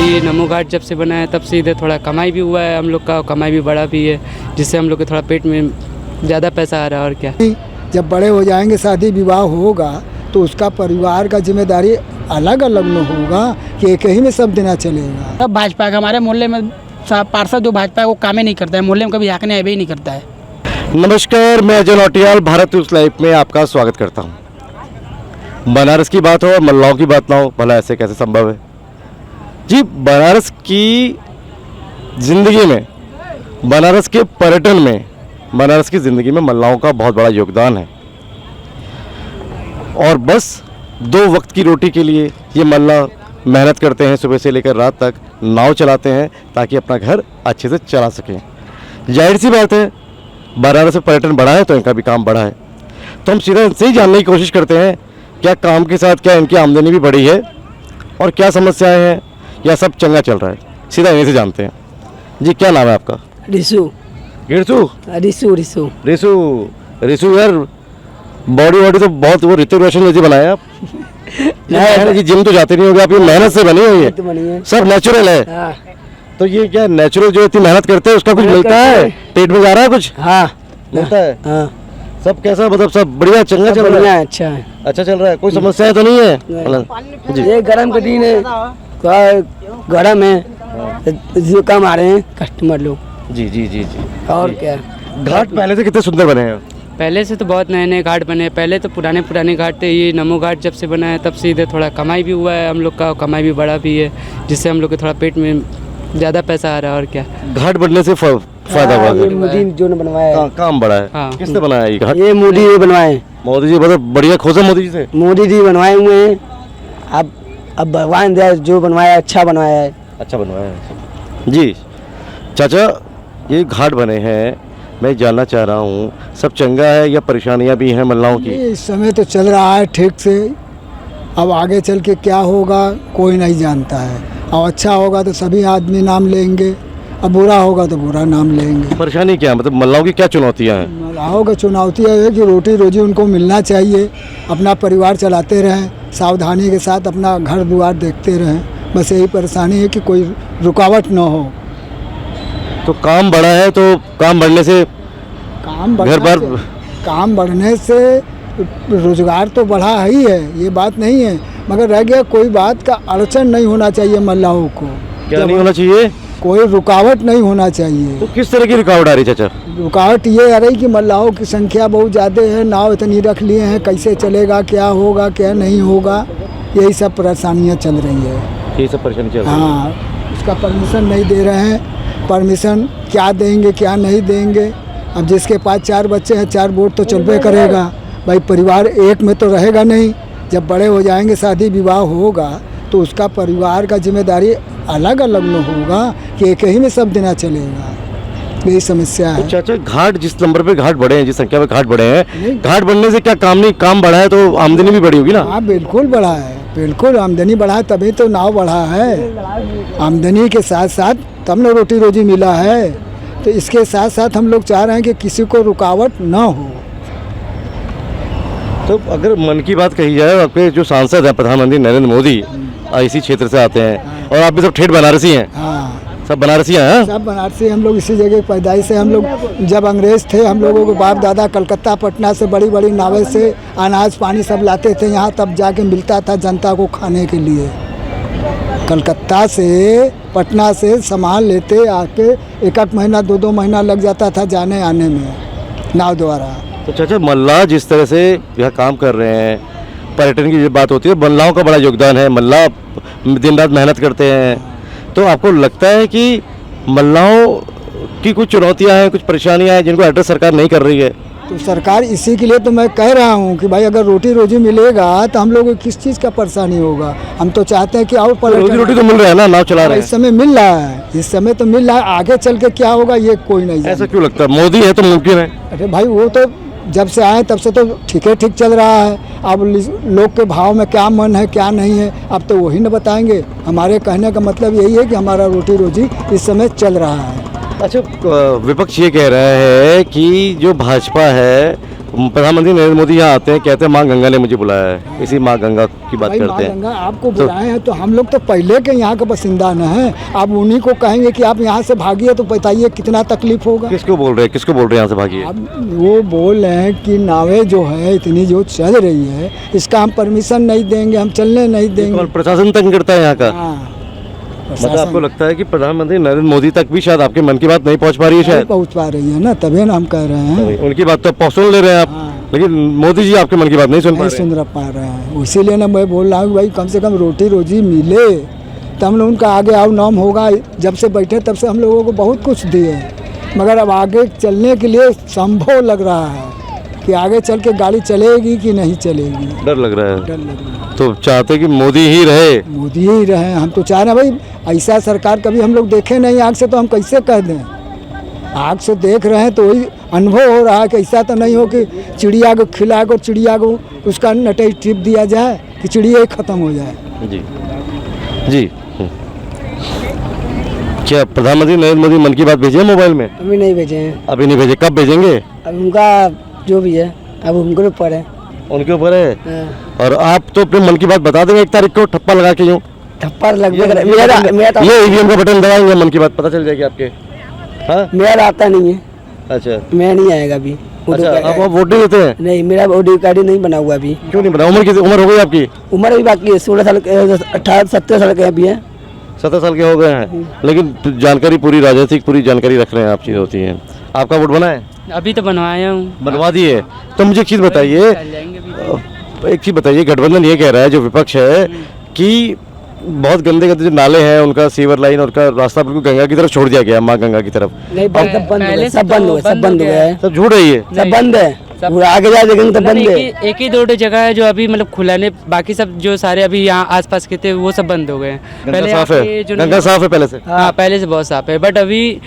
ये नमो घाट जब से बना है तब से इधर थोड़ा कमाई भी हुआ है हम लोग का, कमाई भी बढ़ा भी है, जिससे हम लोग के थोड़ा पेट में ज़्यादा पैसा आ रहा है। और क्या, जब बड़े हो जाएंगे, शादी विवाह होगा तो उसका परिवार का जिम्मेदारी अलग अलग में होगा कि एक ही में सब देना चलेगा। अब भाजपा का हमारे मोहल्ले में पार्षद जो भाजपा है वो काम ही नहीं करता है, मोहल्ले में कभी हाकने भी नहीं करता है। नमस्कार, मैं अजय नौटियाल भारत न्यूज़ लाइव में आपका स्वागत करता हूं। बनारस की बात हो और मल्लाओं की बात ना हो, भला ऐसे कैसे संभव है जी। बनारस की ज़िंदगी में, बनारस के पर्यटन में, बनारस की ज़िंदगी में मल्लाओं का बहुत बड़ा योगदान है। और बस 2 वक्त की रोटी के लिए ये मल्ला मेहनत करते हैं, सुबह से लेकर रात तक नाव चलाते हैं ताकि अपना घर अच्छे से चला सकें। जाहिर सी बात है, बनारस में पर्यटन बढ़ा है तो इनका भी काम बढ़ा है। तो हम सीधा इनसे ही जानने की कोशिश करते हैं क्या काम के साथ क्या इनकी आमदनी भी बढ़ी है और क्या समस्याएं हैं या सब चंगा चल रहा है। सीधा इन्हीं से जानते हैं। जी, क्या नाम है आपका? रिसू। गिरसू? रिसू रिसू रिसू रिसू यार, बॉडी तो बहुत वो ऋतिक रोशन जैसी बनाया आप। नहीं, जिम तो जाते नहीं होगे आप, ये मेहनत से बनी हुई है, सब नेचुरल है। हाँ। तो ये क्या नेचुरल जो इतनी मेहनत करते हैं उसका कुछ मिलता है? पेट में जा रहा है कुछ? हाँ मिलता है। हाँ। सब कैसा, मतलब सब बढ़िया चंगा चल रहा है? अच्छा है, अच्छा चल रहा है, कोई समस्या तो नहीं है? जी, ये गर्म का दिन है, गर्म है, जुकाम आ रहे हैं कस्टमर लोग। जी जी जी जी। और क्या, घाट पहले से कितने सुंदर बने हैं? पहले से तो बहुत नए नए घाट बने हैं। पहले तो पुराने घाट थे। ये नमो घाट जब से बना है तब से इधर थोड़ा कमाई भी हुआ है हम लोग का, कमाई भी बढ़ा भी है, जिससे हम लोग के थोड़ा पेट में ज़्यादा पैसा आ रहा है। और क्या, घाट बनने से फायदा हुआ है? मोदी जो ने बनवाया है। काम बढ़ा है। हाँ। किसने बनाया ये घाट? ये मोदी जी बनवाए, मोदी जी मतलब बढ़िया खोजा मोदी जी से। मोदी जी बनवाए हुए हैं। अब भगवान दया जो बनवाया अच्छा बनवाया है। अच्छा बनवाया है जी। चाचा, ये घाट बने हैं, मैं जानना चाह रहा हूँ सब चंगा है या परेशानियाँ भी हैं मल्लाओं की? इस समय तो चल रहा है ठीक से, अब आगे चल के क्या होगा कोई नहीं जानता है। और अच्छा होगा तो सभी आदमी नाम लेंगे, अब बुरा होगा तो बुरा नाम लेंगे। परेशानी क्या, मतलब मल्लाओं की क्या चुनौतियाँ हैं? मल्लाहों का चुनौती है कि रोटी रोजी उनको मिलना चाहिए, अपना परिवार चलाते रहें, सावधानी के साथ अपना घर द्वार देखते रहें। बस यही परेशानी है कि कोई रुकावट ना हो। तो काम बढ़ा है तो काम बढ़ने से काम बढ़ने से रोजगार तो बढ़ा ही है, ये बात नहीं है, मगर रह गया कोई बात का अड़चन नहीं होना चाहिए मल्लाहों को। क्या नहीं होना चाहिए? कोई रुकावट नहीं होना चाहिए। तो किस तरह की रुकावट आ रही चाचा? रुकावट ये आ रही कि मल्लाहों की संख्या बहुत ज़्यादा है, नाव इतनी रख लिए हैं, कैसे चलेगा, क्या होगा क्या नहीं होगा, यही सब परेशानियाँ चल रही है। ये सब परेशानी चल रही है। हाँ, उसका परमिशन नहीं दे रहे हैं। परमिशन क्या देंगे क्या नहीं देंगे। अब जिसके पास 4 बच्चे हैं, 4 बोट तो चलबे करेगा भाई, परिवार एक में तो रहेगा नहीं। जब बड़े हो जाएंगे, शादी विवाह होगा तो उसका परिवार का जिम्मेदारी अलग अलग में होगा कि एक ही में सब देना चलेगा। यही समस्या है। तो चाचा, घाट जिस नंबर पे घाट बढ़े हैं, जिस संख्या में घाट बढ़े हैं, घाट बढ़ने से क्या काम नहीं, काम बढ़ा है तो आमदनी भी बढ़ी होगी ना? हाँ बिल्कुल बढ़ा है, बिल्कुल आमदनी बढ़ा है, तभी तो नाव बढ़ा है। आमदनी के साथ साथ तब न रोटी रोजी मिला है। तो इसके साथ साथ हम लोग चाह रहे हैं कि किसी को रुकावट ना हो। तो अगर मन की बात कही जाए, आपके जो सांसद हैं प्रधानमंत्री नरेंद्र मोदी इसी क्षेत्र से आते हैं और आप भी सब ठेठ बनारसी हैं। हाँ, सब बनारसी हैं? सब बनारसी। हम लोग इसी जगह पैदाइश से, हम लोग जब अंग्रेज थे, हम लोगों के बाप दादा कलकत्ता पटना से बड़ी बड़ी नावें से अनाज पानी सब लाते थे यहाँ, तब जाके मिलता था जनता को खाने के लिए। कलकत्ता से पटना से सामान लेते आके 1 महीना 2 महीना लग जाता था जाने आने में नाव द्वारा। तो चाचा, मल्ला जिस तरह से यहाँ काम कर रहे हैं, पर्यटन की जो बात होती है, मल्लाओं का बड़ा योगदान है, मल्ला दिन रात मेहनत करते हैं, तो आपको लगता है कि मल्लाओं की कुछ चुनौतियाँ हैं, कुछ परेशानियाँ हैं जिनको एड्रेस सरकार नहीं कर रही है? तो सरकार इसी के लिए तो मैं कह रहा हूँ कि भाई अगर रोटी रोजी मिलेगा तो हम लोगों को किस चीज़ का परेशानी होगा। हम तो चाहते हैं कि और रोजी रोटी तो मिल रहा है ना, नाव चला रहे हैं। इस समय मिल रहा है, इस समय तो मिल रहा है, आगे चल के क्या होगा ये कोई नहीं जानता। ऐसा क्यों लगता है? मोदी है तो मुमकिन है। अरे भाई, वो तो जब से आए तब से तो ठीक चल रहा है। अब लोग के भाव में क्या मन है क्या नहीं है, अब तो वही न बताएंगे। हमारे कहने का मतलब यही है कि हमारा रोटी रोजी इस समय चल रहा है। अच्छा, विपक्ष ये कह रहा है कि जो भाजपा है प्रधानमंत्री नरेंद्र मोदी यहाँ आते हैं, कहते हैं माँ गंगा ने मुझे बुलाया है, इसी माँ गंगा की बात भाई माँ करते हैं। गंगा आपको बुलाए हैं तो हम लोग तो पहले के यहाँ के बासिंदा न हैं। आप उन्हीं को कहेंगे कि आप यहाँ से भागिए तो बताइए कितना तकलीफ होगा। किसको बोल रहे हैं, किसको बोल रहे हैं यहाँ से भागिए? अब वो बोल रहे हैं कि नावें जो है इतनी जो चल रही है इसका हम परमिशन नहीं देंगे, हम चलने नहीं देंगे। प्रशासन तंग करता है यहाँ का। हाँ, मतलब आपको लगता है कि प्रधानमंत्री नरेंद्र मोदी तक भी शायद आपके मन की बात नहीं पहुँच पा रही है? नहीं शायद पहुँच पा रही है ना, तभी ना हम कह रहे हैं। उनकी बात तो सुन ले रहे हैं आप, हाँ। लेकिन मोदी जी आपके मन की बात नहीं सुन पा नहीं रहे। सुन पा रहे हैं, इसीलिए ना मैं बोल रहा हूँ भाई कम से कम रोटी रोजी मिले तब हम लोग उनका आगे आओ नाम होगा। जब से बैठे तब से हम लोगों को बहुत कुछ दिए, मगर अब आगे चलने के लिए संभव लग रहा है कि आगे चल के गाड़ी चलेगी कि नहीं चलेगी। डर लग रहा है। डर लग रहा है। तो चाहते कि मोदी ही रहे? मोदी ही रहे। हम तो चाह रहे हैं भाई, ऐसा सरकार कभी हम लोग देखे नहीं आँख से, तो हम कैसे कह दें। आँख से देख रहे हैं तो वही अनुभव हो रहा है कि ऐसा तो नहीं हो कि चिड़िया को खिला को चिड़िया को उसका नटे टिप दिया जाए कि चिड़िया ही ख़त्म हो जाए। जी जी। क्या प्रधानमंत्री नरेंद्र मोदी मन की बात भेजे मोबाइल में? अभी नहीं भेजे हैं। अभी नहीं भेजे, कब भेजेंगे? अब उनका जो भी है अब उनके ऊपर है। उनके ऊपर है। हाँ। और आप तो अपने मन की बात बता देंगे 1 तारीख को, ठप्पा लगा के यूँ थप्पड़ लग ये ईवीएम का बटन दबाएंगे, मन की बात पता चल जाएगी आपके। हाँ मेरा आता नहीं है। अच्छा मैं नहीं आएगा अभी। अच्छा, आप वोट नहीं देते हैं? नहीं, मेरा वोटर कार्ड नहीं बना हुआ अभी। क्यों नहीं बना? उम्र हो गई आपकी? उम्र भी बाकी है, 16 साल 18 17 साल के अभी है। 17 साल के हो गए हैं, लेकिन जानकारी पूरी राजनीतिक पूरी जानकारी रख रहे हैं आप, चीज़ होती है। आपका वोट बना है? अभी तो बनवाया हूँ। बनवा दिए। तो मुझे एक चीज़ बताइए, एक चीज़ बताइए, गठबंधन ये कह रहा है जो विपक्ष है कि बहुत गंदे गंदे जो नाले हैं उनका सीवर लाइन और का रास्ता बिल्कुल गंगा की तरफ छोड़ दिया गया, माँ गंगा की तरफ। नहीं, सब बंद हो गया, पहले से सब बंद तो हो गया, सब बंद बंद हो हो गया गया है। सब झूठ रही है। सब बंद है, पूरा आगे जा देखेंगे तो बंद है। एक ही 2 जगह है जो अभी मतलब खुला नहीं, बाकी सब जो सारे अभी यहाँ आसपास के थे वो सब बंद हो गए हैं। गंगा साफ आपके है, जो गंगा साफ है पहले से। हाँ पहले से बहुत साफ है, बट अभी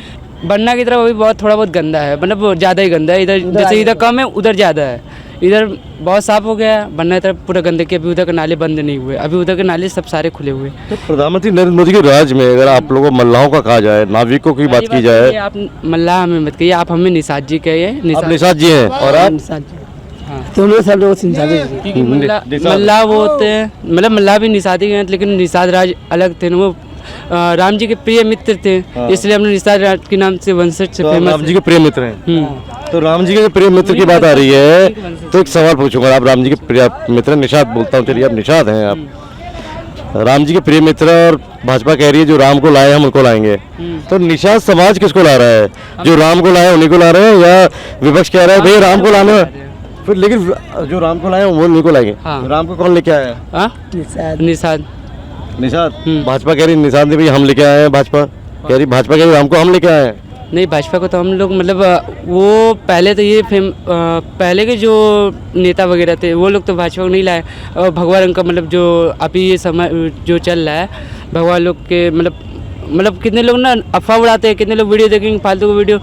बनना की तरफ अभी बहुत थोड़ा बहुत गंदा है, मतलब ज़्यादा ही गंदा है। इधर जैसे इधर कम है उधर ज़्यादा है। इधर बहुत साफ हो गया है, बनना की तरफ पूरा गंदे के, अभी उधर के नाले बंद नहीं हुए, अभी उधर के नाले सब सारे खुले हुए। तो प्रधानमंत्री नरेंद्र मोदी के राज में अगर आप लोगों मल्लाहों का कहा जाए, नाविकों की बात की जाए, आप मल्लाह हमें मत कहिए, आप हमें निषाद जी कहिए। आप निषाद जी हैं और आप दोनों सब लोग क्योंकि मल्लाह वो होते हैं, मतलब मल्लाह भी निषाद ही हैं, लेकिन निषाद राज अलग थे ना, वो राम जी के प्रिय मित्र थे, इसलिए हमने निषाद राज के नाम से वंशज से तो फेमस राम जी के प्रिय मित्र हैं। तो राम जी के प्रिय मित्र की बात आ रही है तो एक सवाल पूछूंगा। आप राम जी के प्रिय मित्र, निषाद बोलता हूँ, चलिए आप निषाद हैं। आप राम जी के प्रिय मित्र और भाजपा कह रही है जो राम को लाए हम उनको लाएंगे, तो निषाद समाज किसको ला रहा है? जो राम को लाए उन्हीं को ला रहे हैं या विपक्ष कह रहा है भाई राम को लाना फिर, लेकिन जो राम को लाए वो उन्हीं को लाएंगे? हाँ। राम को कौन लेके आया? हाँ निषाद निषाद। भाजपा कह रही निषाद ने भाई हम लेके आए हैं, भाजपा कह रही राम को हम लेके आए हैं। नहीं, भाजपा को तो हम लोग मतलब वो पहले तो ये पहले के जो नेता वगैरह थे वो लोग तो भाजपा को नहीं लाए, और भगवान रंग का मतलब जो अभी ये समय जो चल रहा है भगवान लोग के मतलब कितने लोग ना अफवाह उड़ाते हैं, कितने लोग वीडियो देखेंगे फालतू को वीडियो,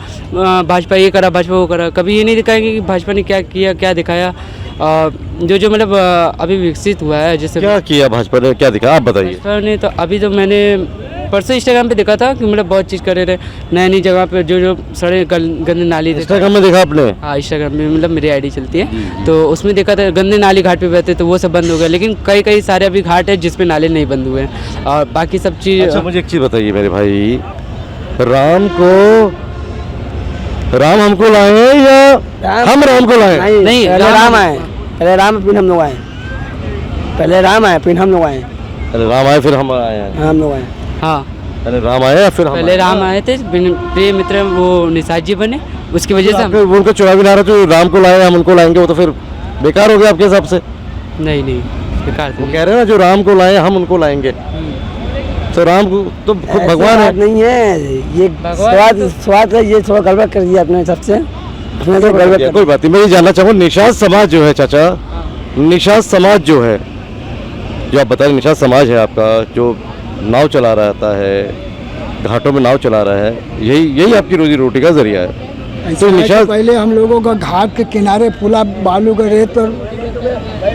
भाजपा ये करा भाजपा वो करा, कभी ये नहीं दिखाएंगे कि भाजपा ने क्या किया क्या दिखाया। जो मतलब अभी विकसित हुआ है, जैसे क्या किया भाजपा ने, क्या दिखा आप बताइए। भाजपा ने तो अभी तो मैंने परसों इंस्टाग्राम पे देखा था कि मतलब बहुत चीज़ करे रहे, नई नई जगह पे जो सड़क गंदे नाली थे। इंस्टाग्राम में देखा आपने? हाँ इंस्टाग्राम में, मतलब मेरी आईडी चलती है तो उसमें देखा था गंदे नाली घाट पे बहते, तो वो सब बंद हो गया, लेकिन कई सारे अभी घाट है जिसपे नाले नहीं बंद हुए हैं और बाकी सब चीज़। अच्छा मुझे एक चीज़ बताइए मेरे भाई, राम हमको लाए या हम राम को लाए? नहीं, पहले राम आए, पहले राम फिर हम लोग आए, पहले राम आए फिर हम लोग आए। अरे राम आए फिर हम आए हैं? हम लोग आए। हाँ अरे राम आए फिर हम पहले राम आए थे, प्रिय मित्र वो निषाद जी बने, उसकी वजह से हम उनका चुनावी नारा जो राम को लाए हम उनको लाएंगे, वो तो फिर बेकार हो गया आपके हिसाब से? नहीं बेकार वो कह रहे हैं ना जो राम को लाए हम उनको लाएंगे, तो राम को तो खुद भगवान है। नहीं है ये स्वाद है, ये थोड़ा गड़बड़ कर दिया अपने हिसाब से। कोई बात नहीं, मैं ये जानना चाहूँगा निषाद समाज जो है चाचा, निषाद समाज जो है जो आप बताएं, निषाद समाज है आपका जो नाव चला रहता है, घाटों में नाव चला रहा है, यही आपकी रोजी रोटी का जरिया है। तो निषाद पहले हम लोगों का घाट के किनारे पुला बालू के रेत पर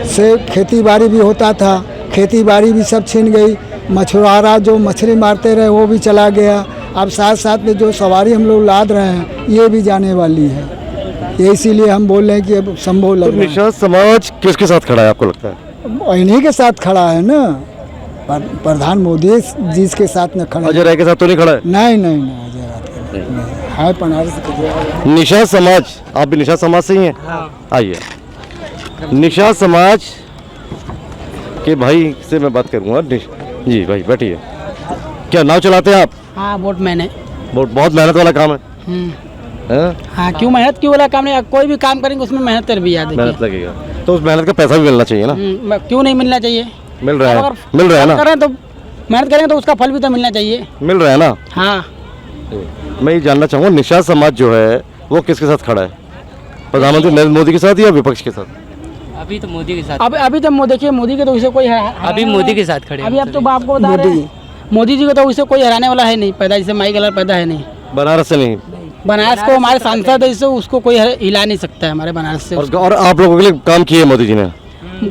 से खेती बाड़ी भी होता था, खेती बाड़ी भी सब छिन गई, मछुआरा जो मछली मारते रहे वो भी चला गया, अब साथ साथ में जो सवारी हम लोग लाद रहे हैं ये भी जाने वाली है। ये इसीलिए हम बोल रहे हैं कि अब संभव तो लग रहा निषाद समाज किसके साथ खड़ा है आपको लगता है? है। इन्हीं के साथ खड़ा है ना, प्रधान मोदी जी के साथ न खड़ा है। अजय राय के साथ तो नहीं खड़ा है? नहीं नहीं नहीं, अजय राय के नहीं है, बनारस के। निषाद समाज, आप भी निषाद समाज से ही हैं? आइए, निषाद समाज के भाई से मैं बात करूंगा। जी भाई बैठिए। क्या नाव चलाते हैं आप? हाँ वोट मैंने। बहुत मेहनत वाला काम है। हैं? हाँ क्यों मेहनत क्यों वाला काम नहीं, कोई भी काम करेंगे उसमें मेहनत कर भी याद मेहनत लगेगा तो उस मेहनत का पैसा भी मिलना चाहिए ना। क्यों नहीं मिलना चाहिए? मिल रहा है, अगर मिल रहा है ना। करें तो मेहनत करेंगे तो उसका फल भी तो मिलना चाहिए। मिल रहा है ना। हाँ मैं ये जानना चाहूँगा निषाद समाज जो है वो किसके साथ खड़ा है? प्रधानमंत्री नरेंद्र मोदी के साथ या विपक्ष के साथ? अभी तो मोदी के साथ। अभी तो देखिए मोदी के तो उसे कोई अभी मोदी के साथ खड़े हैं अभी अब तो आपको बता रहे हैं, मोदी जी को तो उसे कोई हराने वाला है नहीं, पैदा जैसे माई कलर पैदा है नहीं। बनारस से नहीं? बनारस को हमारे सांसद है, इससे उसको कोई हिला नहीं सकता है हमारे बनारस से। और आप लोगों के लिए काम किए मोदी जी ने?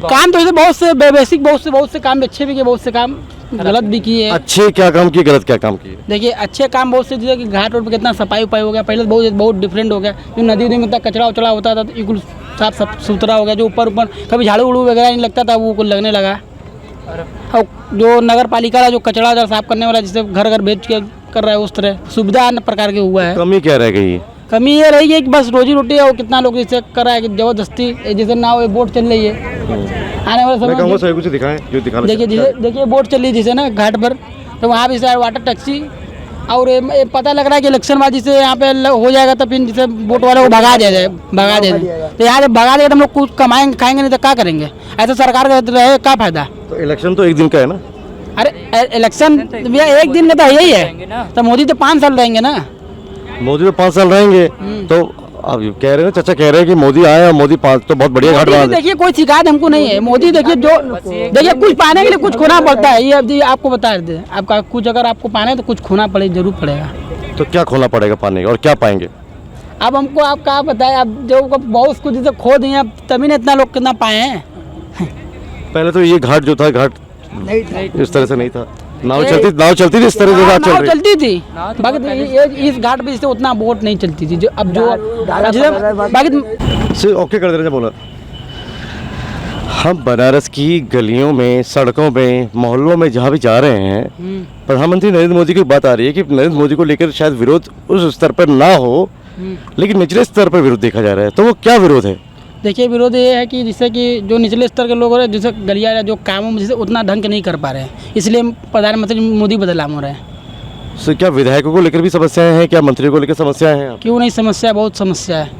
काम तो ऐसे बहुत से बेसिक बहुत से काम अच्छे भी किए, बहुत से काम गलत भी किए। अच्छे क्या काम किए, गलत क्या काम किए? देखिए अच्छे काम बहुत से, जैसे कि घाट रोड पे कितना सफाई उपाई हो गया, पहले बहुत डिफरेंट हो गया। जो नदी में इतना कचरा उचड़ा होता था तो बिल्कुल साफ सुथरा हो गया। जो ऊपर कभी झाड़ू उड़ू वगैरह नहीं लगता था वो लगने लगा। और जो नगर पालिका का जो कचरा साफ करने वाला जिसे घर घर भेज के कर रहा है, उस तरह सुविधा अन्य प्रकार के हुआ है। कमी क्या रह गई? कमी ये रही है कि बस रोजी रोटी है, वो कितना लोग इसे कर रहा है कि जबरदस्ती जैसे ना वो बोट चल रही है आने वाले मैं कहूँगा समय। सही कुछ दिखाएं जो दिखाना देखिए बोट चल रही है जैसे ना घाट पर, तो वहाँ भी शायद वाटर टैक्सी और ये पता लग रहा है कि इलेक्शन बाजी से यहाँ पे हो जाएगा तो फिर जैसे बोट वाले को भगा दिया जाए तो यहाँ जब भगा देगा तो हम लोग कुछ कमाएंगे खाएंगे नहीं तो क्या करेंगे? ऐसे सरकार का रहे क्या फायदा? तो इलेक्शन तो एक दिन का है ना। अरे इलेक्शन भैया एक दिन का तो यही है, तो मोदी तो 5 साल रहेंगे ना। मोदी तो 5 साल रहेंगे। तो अब कह रहे हैं चाचा कह रहे हैं कि मोदी आए और मोदी 5 तो बहुत बढ़िया घाट बना दे। देखिए कोई शिकायत हमको नहीं है। मोदी देखिए कुछ पाने के लिए कुछ खोना पड़ता है। ये अब आपको बता दे, आपका कुछ अगर आपको पाना है तो कुछ खोना जरूर पड़ेगा। तो क्या खोना पड़ेगा पाने और क्या पाएंगे? अब हमको आप क्या बताएं, अब जो बहुत कुछ जैसे खो दिए अब तभी ने इतना लोग कितना पाए हैं। पहले तो ये घाट जो था घाट इस तरह से नहीं था। नाव चलती थी इस तरह से घाट नाव चलती थी। बाकी इस घाट पे जैसे उतना बोट नहीं चलती थी जो अब जो बाकी ओके कर दे रहे बोला। हम बनारस की गलियों में, सड़कों में, मोहल्लों में जहाँ भी जा रहे हैं, प्रधानमंत्री नरेंद्र मोदी की बात आ रही है कि नरेंद्र मोदी को लेकर शायद विरोध उस स्तर पर ना हो, लेकिन निचले स्तर पर विरोध देखा जा रहा है। तो वो क्या विरोध है? देखिए विरोध ये है कि जैसे कि जो निचले स्तर के लोग हो रहे हैं, जैसे गलिया जो कामों में जैसे उतना ढंग के नहीं कर पा रहे हैं, इसलिए प्रधानमंत्री मोदी बदलाव हो रहे हैं। सो क्या विधायकों को लेकर भी समस्याएं हैं? क्या मंत्रियों को लेकर समस्याएं हैं? क्यों नहीं, समस्या बहुत समस्या है।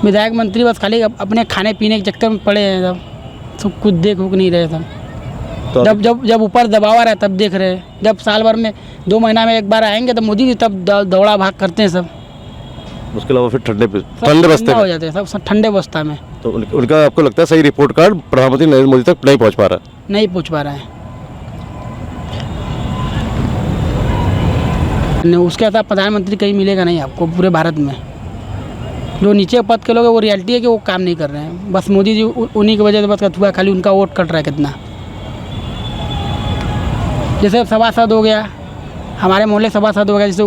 विधायक मंत्री बस खाली अपने खाने पीने के चक्कर में पड़े हैं, सब कुछ देख नहीं रहे सब। तो जब ऊपर दबाव आ रहा है तब देख रहे हैं। जब साल भर में 2 महीना में एक बार आएंगे तो मोदी जी तब दौड़ा भाग करते हैं सब। उसके अलावा फिर ठंडे बस्ते हो जाते हैं सब ठंडे बस्ता में। तो उनका आपको लगता है सही रिपोर्ट कार्ड प्रधानमंत्री नरेंद्र मोदी तक नहीं पहुंच पा रहा? नहीं पहुंच पा रहा है। उसके साथ प्रधानमंत्री कहीं मिलेगा नहीं आपको पूरे भारत में। जो नीचे पद के लोग हैं वो रियलिटी है कि वो काम नहीं कर रहे हैं। बस मोदी जी उन्हीं की वजह से बस हुआ, खाली उनका वोट कट रहा है कितना। जैसे सभासद हो गया, हमारे मोहल्ले सभासद हो गया, जैसे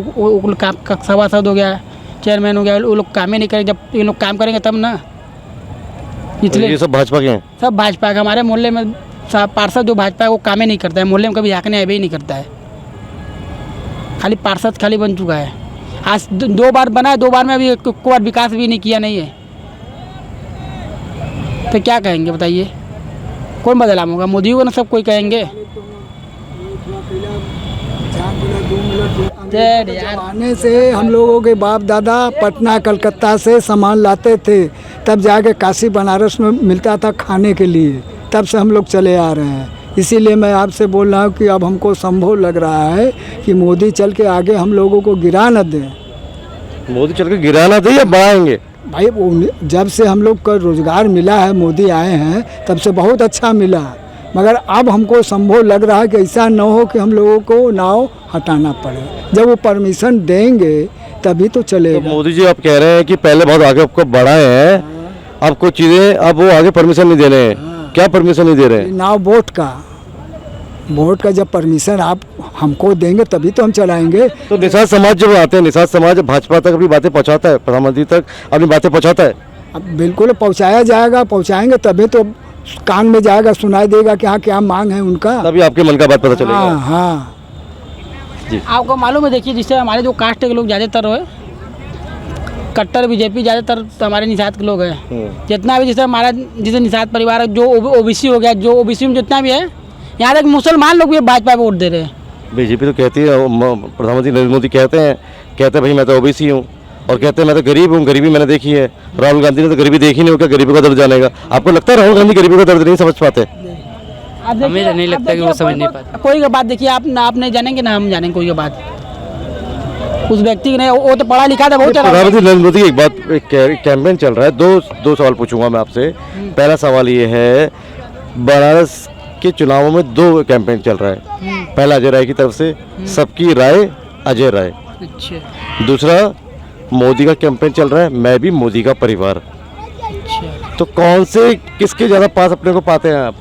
सभासद हो गया, चेयरमैन हो गया, वो लोग काम ही नहीं करेंगे। जब ये लोग काम करेंगे तब ना। इसलिए ये सब भाजपा के हैं? सब भाजपा के। हमारे मोहल्ले में पार्षद जो भाजपा है वो काम ही नहीं करता है, मोहल्ले में कभी हाकने आए भी नहीं करता है। खाली पार्षद खाली बन चुका है। आज 2 बार बना है, 2 बार में अभी कोई बार विकास भी नहीं किया नहीं है। तो क्या कहेंगे बताइए? कौन बदलाव होगा? मोदी को ना सब कोई कहेंगे। आने से हम लोगों के बाप दादा पटना कलकत्ता से सामान लाते थे, तब जाके काशी बनारस में मिलता था खाने के लिए, तब से हम लोग चले आ रहे हैं। इसीलिए मैं आपसे बोल रहा हूँ कि अब हमको संभव लग रहा है कि मोदी चल के आगे हम लोगों को गिरा न दें। मोदी चल के गिरा ना दे या बढ़ाएंगे? भाई जब से हम लोग को रोजगार मिला है, मोदी आए हैं, तब से बहुत अच्छा मिला, मगर अब हमको संभव लग रहा है कि ऐसा न हो कि हम लोगों को नाव हटाना पड़े। जब वो परमिशन देंगे तभी तो चलेगा। तो मोदी जी आप कह रहे हैं कि पहले बहुत आगे आपको बढ़ाए हैं, अब कुछ चीज़ें अब वो आगे परमिशन नहीं दे रहे हैं। क्या परमिशन नहीं दे रहे हैं? नाव बोट का वोट का जब परमिशन आप हमको देंगे तभी तो हम चलाएंगे। तो निषाद समाज जब आते हैं, निषाद समाज भाजपा तक अपनी बातें पहुंचाता है, प्रधानमंत्री तक अपनी बातें पहुंचाता है। अब बिल्कुल पहुंचाया जाएगा, पहुंचाएंगे तभी तो कान में जाएगा, सुनाई देगा कि हाँ क्या मांग है उनका। तभी आपके मन का बात पता चलेगा। हाँ हाँ। आपको मालूम है, देखिए जिससे हमारे जो कास्ट के लोग ज़्यादातर है कट्टर बीजेपी, ज़्यादातर तो हमारे निषाद के लोग हैं। जितना भी जैसे हमारा जैसे निषाद परिवार है, जो ओबीसी हो गया, जो ओबीसी में जितना भी है, यहाँ तक मुसलमान लोग भी भाजपा पे वोट दे रहे हैं। बीजेपी तो कहती है, प्रधानमंत्री नरेंद्र मोदी कहते हैं भाई मैं तो ओबीसी हूँ, और कहते हैं मैं तो गरीब हूँ, गरीबी मैंने देखी है। राहुल गांधी ने तो गरीबी देखी नहीं, क्या गरीबी का दर्द जानेगा? आपको लगता है राहुल गांधी गरीबी का दर्द नहीं समझ पाते? हमें तो नहीं लगता कि वो समझ नहीं पाते। कोई का बात देखिए, आप नहीं जानेंगे ना हम जानेंगे कोई का बात। उस व्यक्ति ने वो तो पढ़ा लिखा था बहुत। प्रधानमंत्री नरेंद्र मोदी एक बात, कैंपेन चल रहा है, दो सवाल पूछूंगा मैं आपसे। पहला सवाल ये है, बनारस के चुनावों में 2 कैंपेन चल रहा है। पहला अजय राय की तरफ से, सबकी राय अजय राय। अच्छा। दूसरा मोदी का कैंपेन चल रहा है, मैं भी मोदी का परिवार। अच्छा। तो कौन से किसके ज्यादा पास अपने को पाते हैं आप?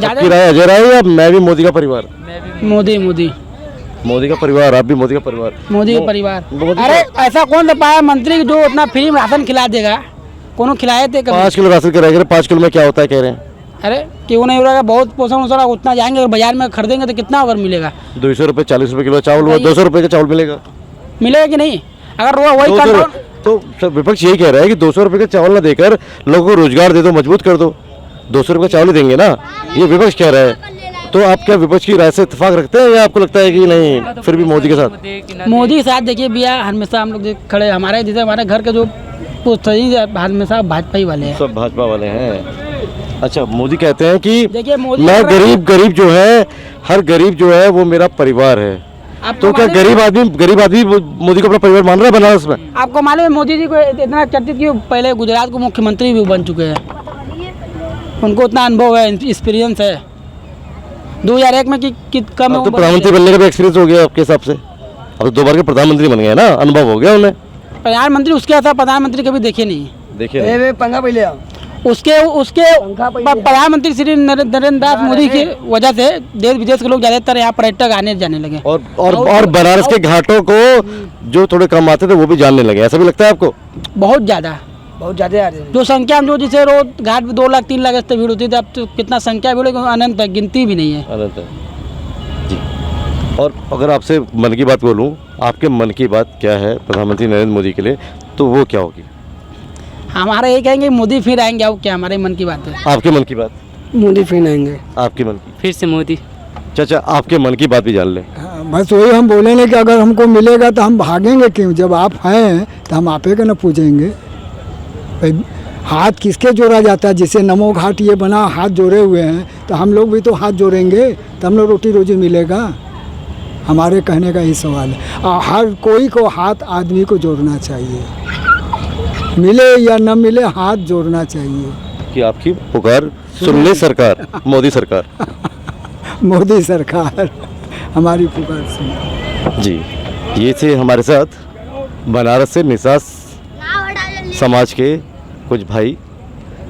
सबकी राय अजय राय या मैं भी मोदी का परिवार? मोदी का परिवार। आप भी मोदी का परिवार? मोदी का परिवार। अरे ऐसा कौन सा पाया मंत्री जो अपना फ्री में राशन खिला देगा? कौन खिलाए थे? 5 किलो राशन करेंगे, 5 किलो में क्या होता है कह रहे हैं? अरे क्यों नहीं हो रहा? बहुत पोषण वोषण उतना जाएंगे, अगर बाजार में खरीदेंगे तो कितना अगर मिलेगा? 200 रुपये 40 रुपये किलो चावल, 200 रुपये का चावल मिलेगा कि नहीं? अगर वही तो विपक्ष यही कह रहा है कि 200 रुपये का चावल ना देकर लोगों को रोजगार दे दो, मजबूत कर दो। 200 रुपये का चावल ही देंगे ना, ये विपक्ष कह रहा है। तो आप क्या विपक्ष की राय से इत्तेफाक रखते हैं या आपको लगता है कि नहीं फिर भी मोदी के साथ? मोदी के साथ देखिए भैया, हमेशा हम लोग खड़े, हमारे जैसे हमारे घर के जो हमेशा भाजपा ही वाले हैं, सब भाजपा वाले हैं। अच्छा, मोदी कहते हैं कि देखिए मोदी मैं गरीब जो है, हर गरीब जो है वो मेरा परिवार है। तो क्या गरीब आदमी मोदी को अपना परिवार मान रहा है बनारस में? आपको मालूम है मोदी जी को इतना चर्चित कि पहले गुजरात को मुख्यमंत्री भी बन चुके हैं, उनको उतना अनुभव है, एक्सपीरियंस है। 2001 में कि कम तो प्रधानमंत्री बनने का भी एक्सपीरियंस हो गया आपके हिसाब से? अब 2 बार के प्रधानमंत्री बन गए ना, अनुभव हो गया उन्हें। प्रधानमंत्री उसके ऐसा प्रधानमंत्री कभी देखे नहीं, उसके प्रधानमंत्री श्री नरेंद्र दास मोदी की वजह से देश विदेश के लोग ज्यादातर यहाँ पर्यटक आने जाने लगे, और बनारस के घाटों को जो थोड़े कम आते थे वो भी जानने लगे। ऐसा भी लगता है आपको? बहुत ज्यादा जो संख्या जो जिसे रोज घाट में 2 लाख 3 लाख भीड़ होती थी, अब तो कितना संख्या भीड़ अनंत है, गिनती भी नहीं है। अनंत है जी। और अगर आपसे मन की बात बोलूं, आपके मन की बात क्या है प्रधानमंत्री नरेंद्र मोदी के लिए, तो वो क्या होगी? हमारा ये कहेंगे मोदी फिर आएंगे, अब क्या हमारे मन की बात है? आपके मन की बात? मोदी फिर आएंगे। आपके मन की? फिर से मोदी। चाचा, आपके मन की बात भी जान लें। बस वही हम बोलेंगे कि अगर हमको मिलेगा तो हम भागेंगे क्यों? जब आप हैं तो हम आपे का न पूछेंगे। भाई हाथ किसके जोड़ा जाता है? जिसे नमो घाट ये बना, हाथ जोड़े हुए हैं, तो हम लोग भी तो हाथ जोड़ेंगे, तो हम लोग रोटी रोजी मिलेगा। हमारे कहने का ही सवाल है। और हर कोई को हाथ आदमी को जोड़ना चाहिए, मिले या न मिले हाथ जोड़ना चाहिए। कि आपकी पुकार सुन ले सरकार, मोदी सरकार। मोदी सरकार हमारी पुकार सुन। जी, ये थे हमारे साथ बनारस से निषाद समाज के कुछ भाई,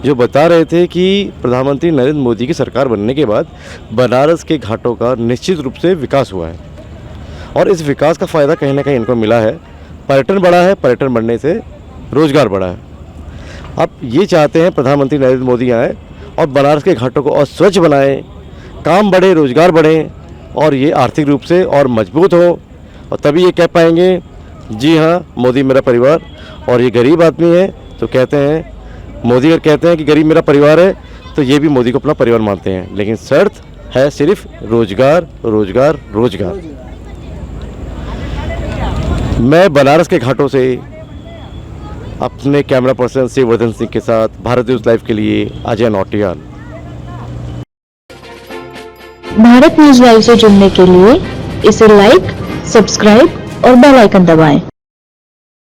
जो बता रहे थे कि प्रधानमंत्री नरेंद्र मोदी की सरकार बनने के बाद बनारस के घाटों का निश्चित रूप से विकास हुआ है, और इस विकास का फ़ायदा कहीं ना कहीं इनको मिला है। पर्यटन बढ़ा है, पर्यटन बढ़ने से रोजगार बढ़ा है। अब ये चाहते हैं प्रधानमंत्री नरेंद्र मोदी आए और बनारस के घाटों को और स्वच्छ बनाएं, काम बढ़े, रोजगार बढ़े, और ये आर्थिक रूप से और मजबूत हो, और तभी ये कह पाएंगे जी हाँ मोदी मेरा परिवार। और ये गरीब आदमी है तो कहते हैं, मोदी अगर कहते हैं कि गरीब मेरा परिवार है, तो ये भी मोदी को अपना परिवार मानते हैं। लेकिन शर्त है सिर्फ रोजगार, रोजगार, रोजगार। मैं बनारस के घाटों से अपने कैमरा पर्सन शिववर्धन सिंह के साथ भारत न्यूज़ लाइव के लिए अजय नौटियाल। भारत न्यूज़ लाइव से जुड़ने के लिए इसे लाइक, सब्सक्राइब और बेल आइकन दबाएं।